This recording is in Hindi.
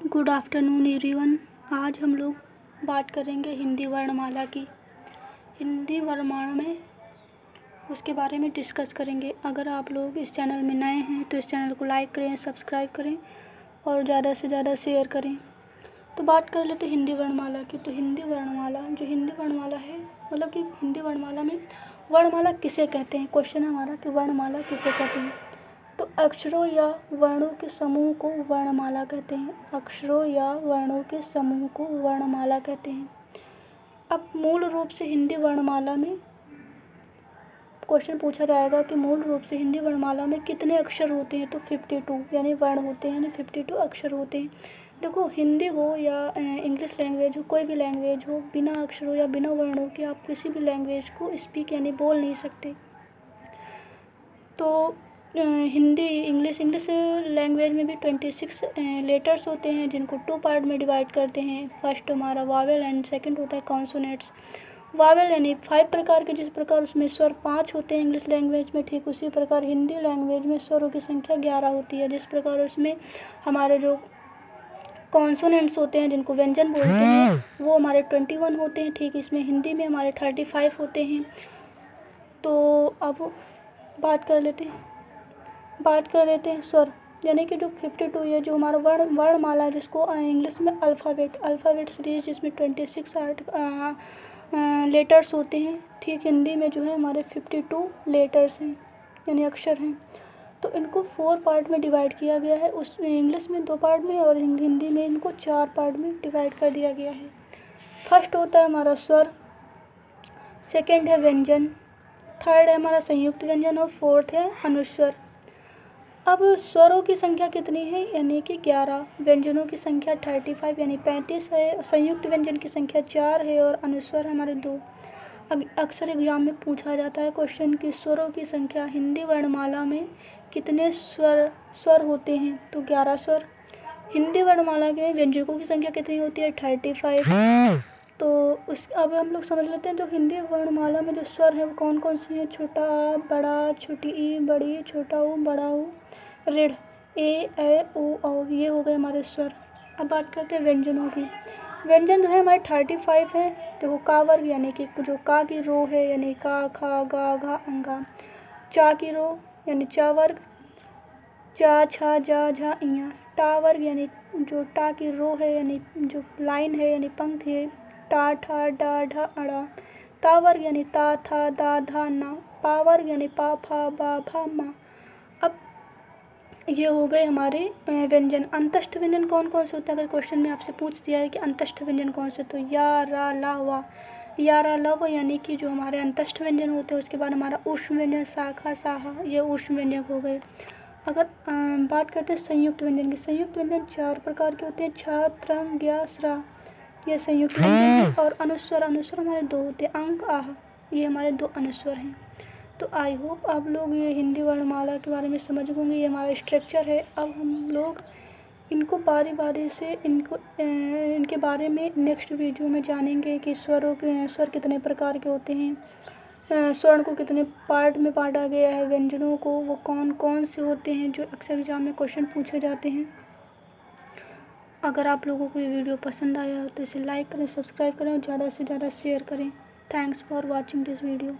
Good afternoon everyone. आज हम लोग बात करेंगे हिंदी वर्णमाला की। हिंदी वर्णमाला में उसके बारे में डिस्कस करेंगे। अगर आप लोग इस चैनल में नए हैं तो इस चैनल को लाइक करें, सब्सक्राइब करें और ज़्यादा से ज़्यादा शेयर करें। तो बात कर लेते हिंदी वर्णमाला की। तो हिंदी वर्णमाला है, मतलब कि हिंदी वर्णमाला में वर्णमाला किसे कहते हैं। क्वेश्चन है हमारा कि वर्णमाला किसे कहते हैं। तो अक्षरों या वर्णों के समूह को वर्णमाला कहते हैं। अक्षरों या वर्णों के समूह को वर्णमाला कहते हैं। अब मूल रूप से हिंदी वर्णमाला में क्वेश्चन पूछा जाएगा कि मूल रूप से हिंदी वर्णमाला में कितने अक्षर होते हैं। तो 52 यानी वर्ण होते हैं, यानी 52 अक्षर होते हैं। देखो, हिंदी हो या इंग्लिश लैंग्वेज हो, कोई भी लैंग्वेज हो, बिना अक्षरों या बिना वर्णों के आप किसी भी लैंग्वेज को स्पीक यानी बोल नहीं सकते। तो हिंदी इंग्लिश लैंग्वेज में भी 26 लेटर्स होते हैं, जिनको 2 पार्ट में डिवाइड करते हैं। फर्स्ट हमारा वावेल एंड सेकंड होता है कॉन्सोनेंट्स। वावेल यानी 5 प्रकार के, जिस प्रकार उसमें स्वर 5 होते हैं इंग्लिश लैंग्वेज में, ठीक उसी प्रकार हिंदी लैंग्वेज में स्वरों की संख्या 11 होती है। जिस प्रकार उसमें हमारे जो कॉन्सोनेंट्स होते हैं, जिनको व्यंजन बोलते हैं, वो हमारे 21 होते हैं। ठीक इसमें हिंदी में हमारे 35 होते हैं। तो अब बात कर लेते हैं स्वर, यानी कि जो 52 है, जो हमारा वर्णमाला है, जिसको इंग्लिश में अल्फ़ाबेट सीरीज, जिसमें 26 लेटर्स होते हैं। ठीक हिंदी में जो है हमारे 52 लेटर्स हैं, यानी अक्षर हैं। तो इनको 4 पार्ट में डिवाइड किया गया है। उस इंग्लिश में 2 पार्ट में और हिंदी में इनको 4 पार्ट में डिवाइड कर दिया गया है। फर्स्ट होता है हमारा स्वर, सेकेंड है व्यंजन, थर्ड है हमारा संयुक्त व्यंजन और फोर्थ है अनुस्वर। अब स्वरों की संख्या कितनी है, यानी कि 11। व्यंजनों की संख्या 35 यानी 35 है। संयुक्त व्यंजन की संख्या 4 है और अनुस्वर हमारे 2। अब अक्सर एग्जाम में पूछा जाता है क्वेश्चन कि स्वरों की संख्या हिंदी वर्णमाला में कितने स्वर होते हैं। तो 11 स्वर। हिंदी वर्णमाला के व्यंजकों की संख्या कितनी होती है, 35। तो अब हम लोग समझ लेते हैं जो हिंदी वर्णमाला में जो स्वर है वो कौन कौन से हैं। छोटा आ, बड़ा, छोटी ई, बड़ी, छोटा ऊ, बड़ा ऊ, ऋढ़ ए उ औ, ये हो गए हमारे स्वर। अब बात करते हैं व्यंजनों की। व्यंजन जो है हमारे 35 है। देखो, का वर्ग यानी कि जो का की रो है, यानी का, खा, गा, घा, अंगा। चा की रो यानी चा वर्ग, चा, छा, जा, झा, इया। टा वर्ग यानी जो टा की रो है, यानी जो लाइन है, यानी पंक्ति है, टा, ठा, डा, ढा, अड़ा। ता वर्ग यानी ता, था, दा, धा, ना। पा वर्ग यानी पा, फा, बा, भा, मा। अब ये हो गए हमारे व्यंजन। अंतस्थ व्यंजन कौन कौन से होते हैं, अगर क्वेश्चन में आपसे पूछ दिया है कि अंतस्थ व्यंजन कौन से, तो या, रा, ला, वा। या, रा, ला, वा यानी कि जो हमारे अंतस्थ व्यंजन होते हैं। उसके बाद हमारा ऊष्म व्यंजन, शाखा, साहा, ये ऊष्म व्यंजन हो गए। अगर बात करते हैं संयुक्त व्यंजन की। संयुक्त व्यंजन 4 प्रकार के होते हैं, छ, त्रंग, ज्ञ, स्रा, ये संयुक्त व्यंजन है। और अनुस्वर हमारे 2 होते हैं, अंक, आह, ये हमारे 2 अनुस्वर हैं। तो आई होप आप लोग ये हिंदी वर्णमाला के बारे में समझ होंगे। ये हमारा स्ट्रक्चर है। अब हम लोग इनको बारी बारी से इनके बारे में नेक्स्ट वीडियो में जानेंगे कि स्वर कितने प्रकार के होते हैं, स्वर्ण को कितने पार्ट में बांटा गया है, व्यंजनों को वो कौन कौन से होते हैं जो अक्सर एग्जाम में क्वेश्चन पूछे जाते हैं। अगर आप लोगों को ये वीडियो पसंद आया हो तो इसे लाइक करें, सब्सक्राइब करें और ज़्यादा से ज़्यादा शेयर करें। Thanks for watching this video.